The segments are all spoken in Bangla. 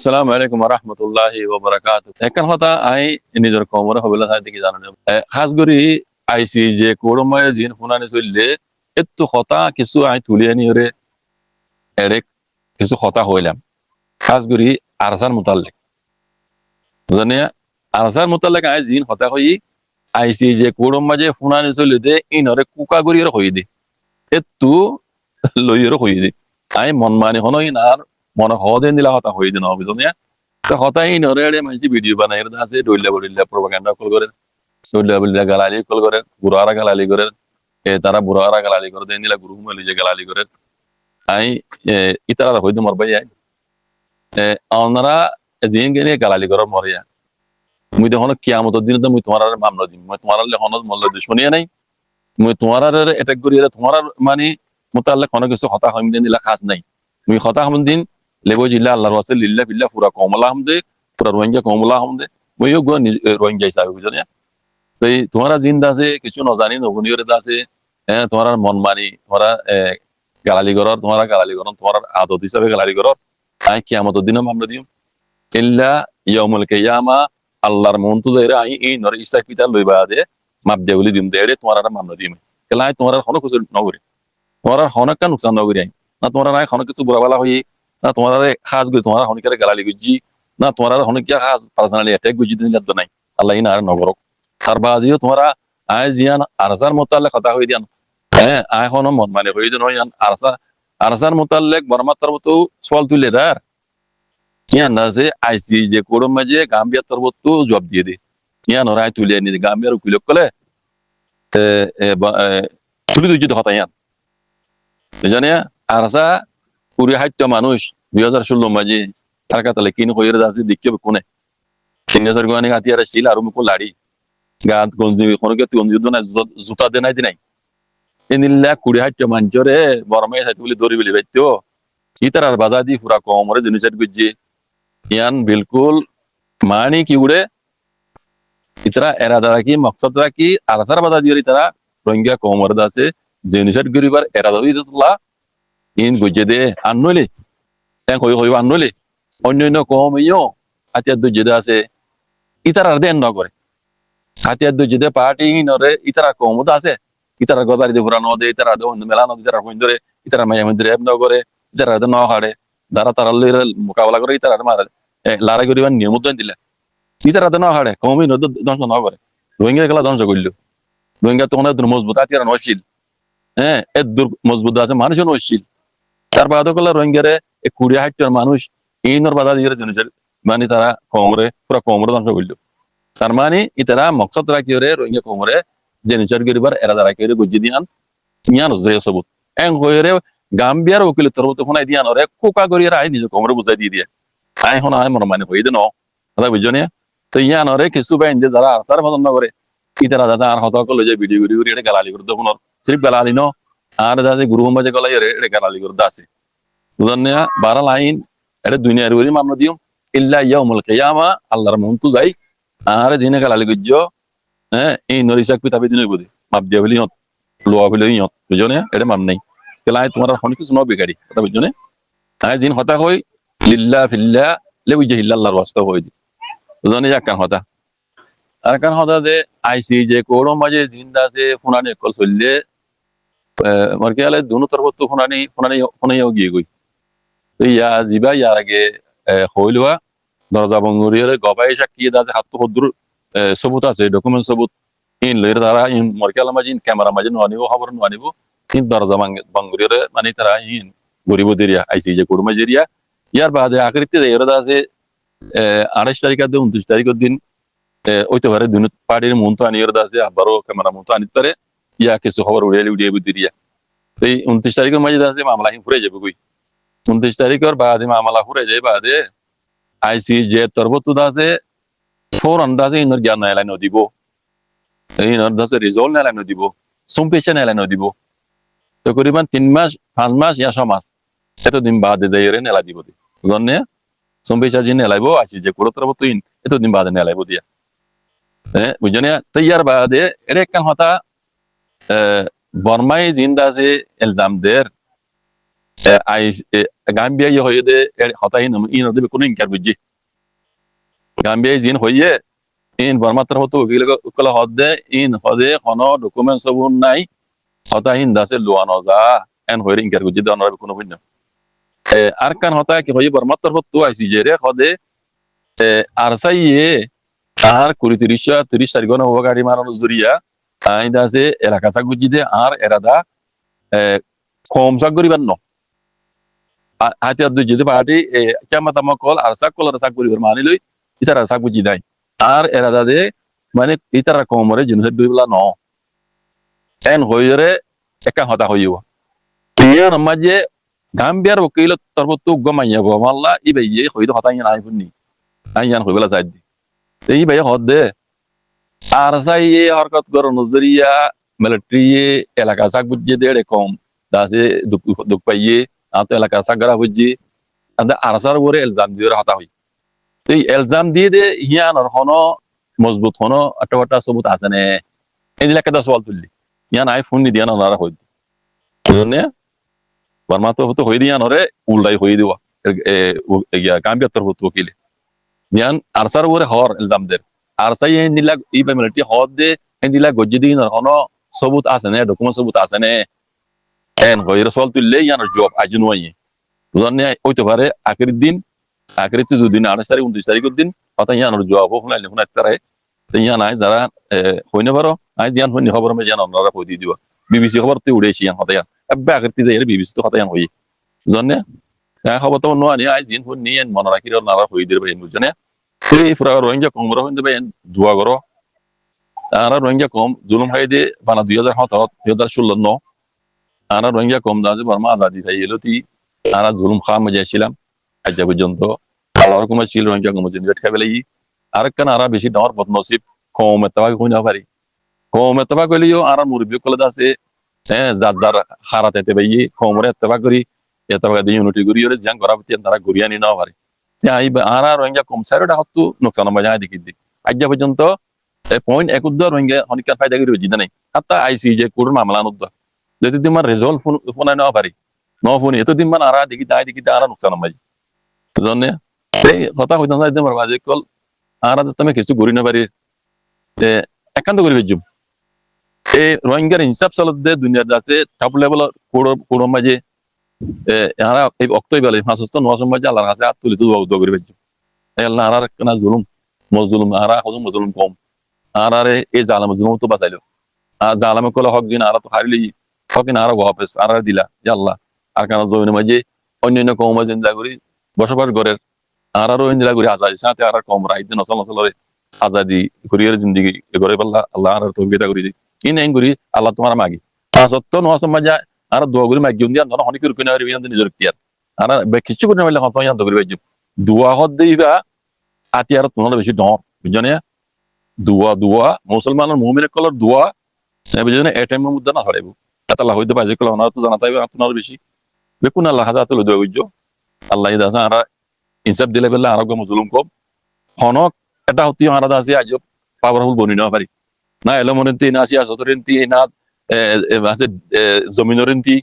আসসালামু আলাইকুম ওয়া রাহমাতুল্লাহি ওয়া বারাকাতুহু। এখন কথা আই নিজের কমরে হবিলা সাই দিকে জানো খাস করি আইসি যে কোড়ময় জিন ফুনানি চললে এত কথা কিছু আই তুলিয়ে নিয়ে এরে কিছু কথা হইলাম খাস করি আরসার মুতাল্লিক জানিয়া আরসার মুতাল্লিক আই জিন কথা হই আইসি যে কোড়ময় যে ফুনানি চললে দে ইনরে কুকা করিয়ে হই দে এতু লইয়ের হই দে আই মন মানে হনো ইনার মনে হদেন দিলা কথা হই দে না বুঝনিয়া তো হতাই নরে মাঝে ভিডিও বানাই আছে ডইলা বলিলা প্রোপাগান্ডা কল করে ডইলা বলিলা গালালি কল করে বুড়ারা গালালি করে তারা বুড়ারা গালালি করে দেন দিলা গুরু মেলি যে গালালি করে আই ইতারা হইতো মর ভাই আপনারা জিন গেলে গালালি করে মরিয়া মুই দেখো কিয়ামতের দিন তো মুই তোমার মামলা দিম মুই তোমার হন মল্ল দুশ্মনিয়া নাই মুই তোমার অ্যাটাক করি তোমার মানে মোতাল্লে কোনো কিছু হতা হইম দিন দিলা খাস নাই মুই হতা হম দিন লেবো জিল্লা আল্লাহর ওয়াসে লিল্লাহ বিল্লাহ পুরা কমলা হামদে পুরা রোহিঙ্গা কমলা হামদে মইও গো রোহিঙ্গা হিসাবে বুঝনি তাই তোমারা জিন্দা আছে কিছু নজানি নগুনিয়রে আছে তোমার মন মানি তোমারা গালালি করর তোমারা গালালি করন তোমার আদত হিসাবে গালালি করর আই কিয়ামতের দিনও মামলা দিম ইল্লা ইয়াউমুল কিয়ামা আল্লাহর মন তো যাইরা আই এই নর ইসা পিতা লইবা দে মাপ দে বলি দিম দে তোমার মামলা দিম কেলা আই তোমার কোনো কিছু নগরি তোমার হনকা নুকসান নগরি আই না তোমার আই কোনো কিছু বুড়াবালা হই না তোমার খাস গুজি তোমার হনিকারে গালালি গুজি না তোমার হনিকিয়া খাস পার্সোনালি অ্যাটাক গুজি দিন যাত নাই আল্লাহ ইন আর নগরক তার বাদিও তোমার আই জিয়ান আরসার মোতাল্লে কথা হই দিয়ান আই হনো মন মানে হই দিন হইয়ান আরসার মোতাল্লেক বর্মাত্তার মতো সওয়াল তুলে দার ইয়ান আছে আইসি যে কোরম মাঝে গাম্বিয়া তরবতো জবাব দিয়ে দে ইয়ান ওরাই তুলে নি গাম্বিয়ার উকিলক কলে তুলি দুই যদি হতা ইয়ান জানিয়া আরসা পুরি হাইত্য মানুষ 2016 মাঝে তার কাতালে কিন হইরে আছে দেখতে কোনে সিগনেচার গোয়ানি হাতিয়ার ছিল আর মুকো লাড়ি গাত গঞ্জি কোনকে তুই যুদ্ধ না জুতা দে নাই দিনাই এনিল্লা কুড়ি হাইত্য মানুষরে বরমাই সাইতে বলি দড়ি বলি বাইতো ইতার আর বাজা দি পুরা কমরে জিনিসের গুজি ইয়ান বিলকুল মানি কি উড়ে ইতরা এরাদা কি মকসদ কি আরসার বাজা দিয়ে তারা রোহিঙ্গা কমরে আছে জিনিসের গরিবার এরাদা দিতলা ইন গুজে দে আননলি হই হই আননলি অন্য কম ইয়ো হাতিয়ার দুজেদে আছে ইতারার দেন নগরে হাতিয়ার দুজেদে পার্টি নরে ইতারা কমত আছে ইতারা গবারি দে পুরানো দে ইতারা দে অন্য মেলা নদী তারা কইন ধরে ইতারা মাইয়া মন্দিরে এব নগরে ইতারা দে নহাড়ে যারা তারা লইরে মোকাবেলা করে ইতারা মারে লারা করিবার নিয়মত দিলে ইতারা দে নহাড়ে কমই নদ ধ্বংস নগরে রোহিঙ্গা গেলা ধ্বংস করলো রোহিঙ্গা তো অনেক মজবুত হাতিয়ার নছিল এ দূর মজবুত আছে মানুষও নছিল তার বাদও কলা রোহিঙ্গারে 20-60 মানুষ ইনর বাধা দিয়ে জিনিসের মানে তারা কমরে পুরা কমরে ধ্বংস করলো তার মানে ইতারা মকসদ রাখি রোহিঙ্গা কমরে জিনিসের গরিবার এরা দ্বারা কেউ গুজি দিয়ান ইয়ান সবুত এং হয়ে গাম্বিয়ার উকিল তরবত শোনাই দিয়ান ওরে কোকা করিয়ে আই নিজে কমরে বুঝাই দিয়ে দিয়ে আই শোনা আই মনে মানে হয়ে দে ন দাদা বুঝছো তো ইয়ান ওরে কিছু বাইন যে যারা আচার পছন্দ করে ইতারা দাদা আর হতা করলো যে ভিডিও ভিডিও এটা গালালি করে দেখুন সিরিফ গালালি ন আর দাদা গুরু মাঝে গলাই এটা গালালি করে আছে বুঝলেন বারা লাইন এটা দুনিয়ার ওরি মামলা দিও ইল্লা ইয়াউমুল কিয়ামা আল্লাহর মন্তু যাই আর দিনে গালালি গুজ্জ এই নরিসাক পিতা বিদিন হইব মাপ দিয়া বলি ইয়ত লোয়া বলি ইয়ত বুঝো না এটা মাপ নাই কেলা তোমার হন কিছু ন বেকারি কথা বুঝছো না আই জিন হতা হই লিল্লাহ ফিল্লাহ লে বুঝে হিল্লা আল্লাহর ওয়াস্তা হই দি বুঝো না কান হতা আর কান হতা যে আইসি যে কোড়ো মাঝে জিন্দা আছে ফুনানি কল চললে মার্কে আলে দুনো তরফ তো ফুনানি ফুনানি ফুনাইও গিয়ে গই তো ইয়া জিবা ইয়ার আগে হইলুয়া দরজা বঙ্গুরিয়ারে গবাই সাক্ষী আছে হাত হদ্দুর সবুত আছে ডকুমেন্ট সবুত ইন লইরে তারা ইন মরকালা মাঝে ক্যামেরা মাঝে নানিব খবর নানিব ইন দরজা বঙ্গুরিয়ারে মানে তারা ইন গরিব দেরিয়া আইসি যে কোড়ো মাঝে এরিয়া ইয়ার বাদে আকৃতি এরা আছে 28 তারিখ আর 29 তারিখের দিন ওইতে পারে দুই পার্টির মন তো আনিয়ে আছে আবারও ক্যামেরা মন তো আনিতে পারে ইয়া কিছু খবর উড়িয়ে দিরিয়া এই 29 তারিখের মাঝে আছে মামলা ফুরে যাবে কই 29 তারিখের বাদে মামলা ফুরে যায় বাদে আইসি যে তরবতুদ আছে ফোর আন্দাজে ইনর জ্ঞান এলাইন দিব ইনর দাসে রিজল্ট এলাইন দিব সুম্পেশন এলাইন দিব তকরিবান 3 মাস 5 মাস ইয়া 6 মাস এতদিন বাদে যাইরে নেলা দিব বুঝনে সুম্পেশন জিন এলাইব আইসি যে কোড় তরবত ইন এতদিন বাদে নেলাইব দিয়া বুঝনে তৈয়ার বাদে এর একটা হতা বর্মাই জিন্দা আছে ইলজাম দের আই গাম্বিয়া হয়ে দে হতাই ইন দেবে কোনো ইনকার বুঝছি গাম্বিয়া জিন হইয়ে ইন বর্মাত্র হতো উকিল কলা হদে ইন হদে কোনো ডকুমেন্ট সব নাই হতা ইন দাসে লোয়ানো যা এন হয়ে ইনকার বুঝছি দে অনরাবে কোনো বুঝনা আর কান হতা কি হয়ে বর্মাত্র হতো আইসি যে রে হদে আর সাইয়ে আর 30 হওয়া গাড়ি মারানো জুরিয়া আইন দাসে এলাকা চাক বুঝছি দে আর এরাদা কম চাক করিবার ন hati adu jadi party kama tama kol arsak kol arsak buri bermani lui itara arsak buji dai ar era dade মানে itara komore jinuse duibla no en hoyere eka hota hoyu iya namaje gambiar wakil tarbutu gomanya gomalla ibe ye hoydo hota yan ay bunni ayan hoybala zaddi ei be hodde arsa ye harkat goro nozriya military elaka sak buji de kom dase duk paye আতো এলাকা সাগরা বুঝি আদা আরসার ওরে এলজাম দিয়ে হতা হই এই এলজাম দিয়ে দে ইয়ান হন মজবুত হন আটটা সবুত আছে নে এই লেখাটা সওয়াল তুললি ইয়ান আই ফোন নি দিয়ান ওনারা হই বুঝনে বর্মা তো হতো হই দিয়ান ওরে উল্টাই হই দিওয়া ইয়া কাম্বিয়াতর হতো কিলে ইয়ান আরসার ওরে হর এলজাম দের আরসাই এই নিলা ই পেমেন্টি হদ দে এই নিলা গজ্জি দিন হন সবুত আছে নে ডকুমেন্ট সবুত আছে নে en hoyre sol tulle yana job ajun wayi zonne oyto bare akiri din akiri tu din ana sari 29 din ota yana job hokna le hona tare te yana ay zara hoyne baro ay zian honni খবর me yana onara podi diwa bbc খবর tu udeshi yan hota yan abba akiri de bbc to hota yan hoyi zonne ya খবর to no ani ay zin honni en monara kiro nara hoyi dir be mujane sri fura rohingya komro hinde be dua goro ara rohingya kom zulum hayde bana 2017 2016 no আনা রোহিঙ্গা কম দাজে বর্মা আজাদি ভাই এলোতি আনা জুলুম খাম যাইছিলাম আজ পর্যন্ত আল্লাহর কুমা ছিল রোহিঙ্গা কম জিন বেট খাবেলাই আর কান আরা বেশি ডর বদনসিব কম এতবা কই না পারি কম এতবা কইলিও আরা মুরবি কলে দাসে জাদার হারাতে ভাই কমরে এতবা করি এতবা দি ইউনিটি করি ওরে জাং করাবতি তারা গুরিয়ানি না পারে আই আরা রোহিঙ্গা কম সাইরটা হতু নোকসান মজা দেখি দি আজ পর্যন্ত পয়েন্ট 1 রোহিঙ্গা হনিকার ফায়দা করি জিদা নাই হাত্তা আইসিজে কোর মামলা নুদ jadi dimana resolve pun ada apa no pun itu dimana arah dikit arah nuksan aja zonnya kota kota itu dimana baca kol arah itu teme kisu gurina bari ekan tuh guri bejum rohingya insaf salat de dunia dase top level kodo aja arah oktoy balik masuk tuh nuasum aja lah ngasih atul itu dua guri bejum arah kena zulum mau zulum arah khusus mau zulum kom arah zalam zulum tuh basailo zalam kalau hak jin arah tuh hari li fucking আরো গহপেস আর দিলা ইয়াল্লাহ আর কানা জমিনের মাঝে অন্যান্য কম মাঝে ইন্দা করি বসবাস করের আরো ইন্দা করি আজাদি সাথে আর কম রাইতে নসল নসলরে আজাদি করিয়ার জিন্দিগি করে পাল্লা আল্লাহ আর তৌফিক করি দি ইন এন করি আল্লাহ তোমার মাগি সত্য নস মাঝে আর দোয়া করি মাগি উন্দি আর অনেক রুপি না হইবে নিজের কিয়ার আর কিছু করে না হতো ইয়ান করি বাইজু দুয়া হদ দেইবা আতিয়ার তোমার বেশি ডর বুঝছনে দুয়া মুসলমানের মুমিনের কলর দুয়া সে বুঝছনে এটাইমের মধ্যে না ছড়াইবো আল্লাহ হইতে পারে যেগুলো ওনারা তো জানাতে হবে আপনার বেশি বেকুন আল্লাহ হাজার তুলে দেওয়া বুঝছো আল্লাহ ইদাসা আর ইনসাফ দিলে বেলা আর জুলুম কম হনক এটা হতি আলাদা আছে আজ পাওয়ারফুল বনি না পারি না এলো মনেন্তি না আসি আসতরেন্তি না আছে জমিনরেন্তি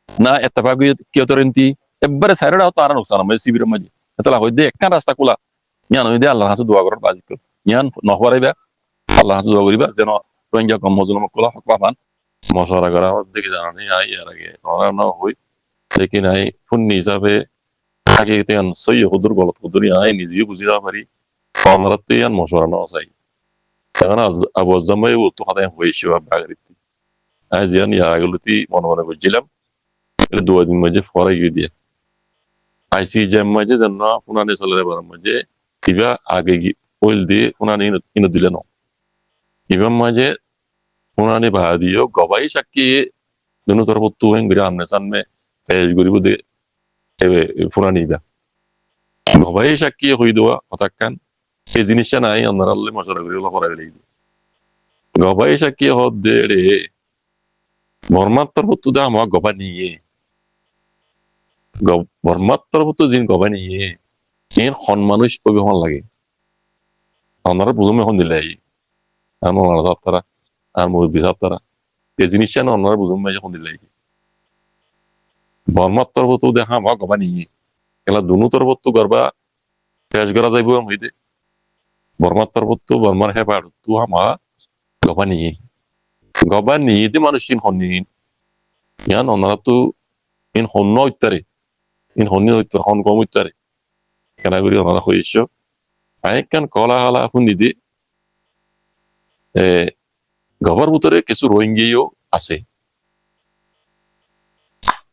না এত্তেফাক কিয়তরেন্তি একবারে সাইডটা হতো আর নোকসান হবে শিবিরের মাঝে তাহলে হইতে একটা রাস্তা খোলা ইয়ান হইতে আল্লাহ হাসু দোয়া করার বাজিক ইয়ান নহবারাইবা আল্লাহ হাসু দোয়া করিবা যেন রোহিঙ্গা কম মজলুম খোলা হক পাবান মশারা করা দিকে জানা নেই আই আর আগে না হই লেকিন আই ফুন্নি হিসাবে আগে তেন সই হুদুর গলত হুদুরি আই নিজেও বুঝি যাওয়া পারি আমরা তো ইয়ান মশারা না চাই এখন আবু জামাই ও তো হাতে হয়েছে বাগরিতি আই জিয়ান ইয়াগুলোতি মনে মনে বুঝছিলাম এটা 2 দিন মাঝে ফরাই গিয়ে দিয়ে আইসি জ্যাম মাঝে যেন পুনানে চলে বার মাঝে কিবা আগে ওইল দিয়ে পুনানে ইনো দিলে না কিবা মাঝে पुराने bahadiyo gawai shakki dunu tarbutu hen guri amne sanme pej guri bude ebe purani ba gawai shakki hoido atakkan e jinisha nai anaralle mashara guri la kora gele gawai shakki hodde re mormat tarbutu da ma gobaniye mormat tarbutu jin gobaniye en hon manush obi hon lage anara buzume hon dilai anara daftara আর মুরব্বী সাহেব তারা এই জিনিসটা না ওনারা বুঝুন ভাই যখন দিলাই বর্মার তরবত দেখা মা গবা নিয়ে এলা দুনু তরবত গরবা পেশ করা যাইব হইতে বর্মার তরবত বর্মার হেপার তু হামা গবা নিয়ে দি মানুষ ইন হনিন ইয়ান ওনারা তো ইন হন্য ইত্যারে ইন হন্য ইত্যার হন কম ইত্যারে কেনা করি ওনারা হইছ আইকান কলা হালা শুনি দি গবার ভিতরে কিছু রোহিঙ্গিও আছে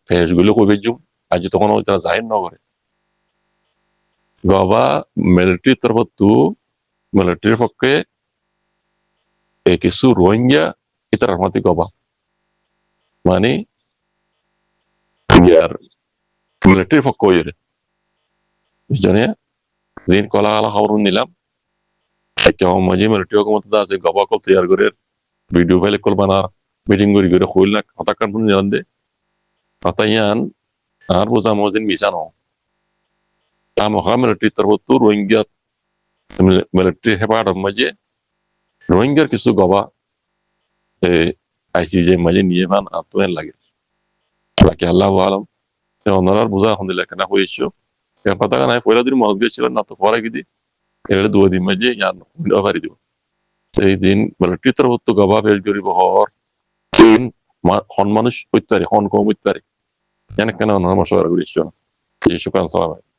ফেসগুলো কইবে জুম আজ তখন তারা জাহির নগরে গবা মিলিটারি তরফ মিলিটারির পক্ষে কিছু রোহিঙ্গা ইতার মাতি গবা মানে ইয়ার মিলিটারির পক্ষ হইরে বুঝছনে যেন কলা কালা খবর নিলাম কেমন মাঝে মিলিটারি হুকুমত আছে গবা কল শেয়ার করে ভিডিও ফাইলে কল বানা মিটিং করে হইল না কথা কান নিলাম দে কথা ইয়ান আর বোঝা মজিন মিশানো আমহা মিলিটারি তরফ রোহিঙ্গা মিলিটারি হেফাজত মাঝে রোহিঙ্গার কিছু গবা আইসিজে মাঝে নিয়ে ভান আত্মের লাগে বাকি আল্লাহ আলম ওনার বোঝা হন দিলে কেনা হয়েছ কথা নাই পয়লা দিন মনে গিয়েছিলেন না তো পরে গিয়ে এবারে 2 দিন মাঝে ইয়ান পারি দিব সেই দিন মিলিটারি তরফ গবা বেশ গরিব হওয়ার হন মানুষ হইতে পারে হন কম হইতে পারে কেন ওনার মশলা করেছ এই শুক্রান সালাম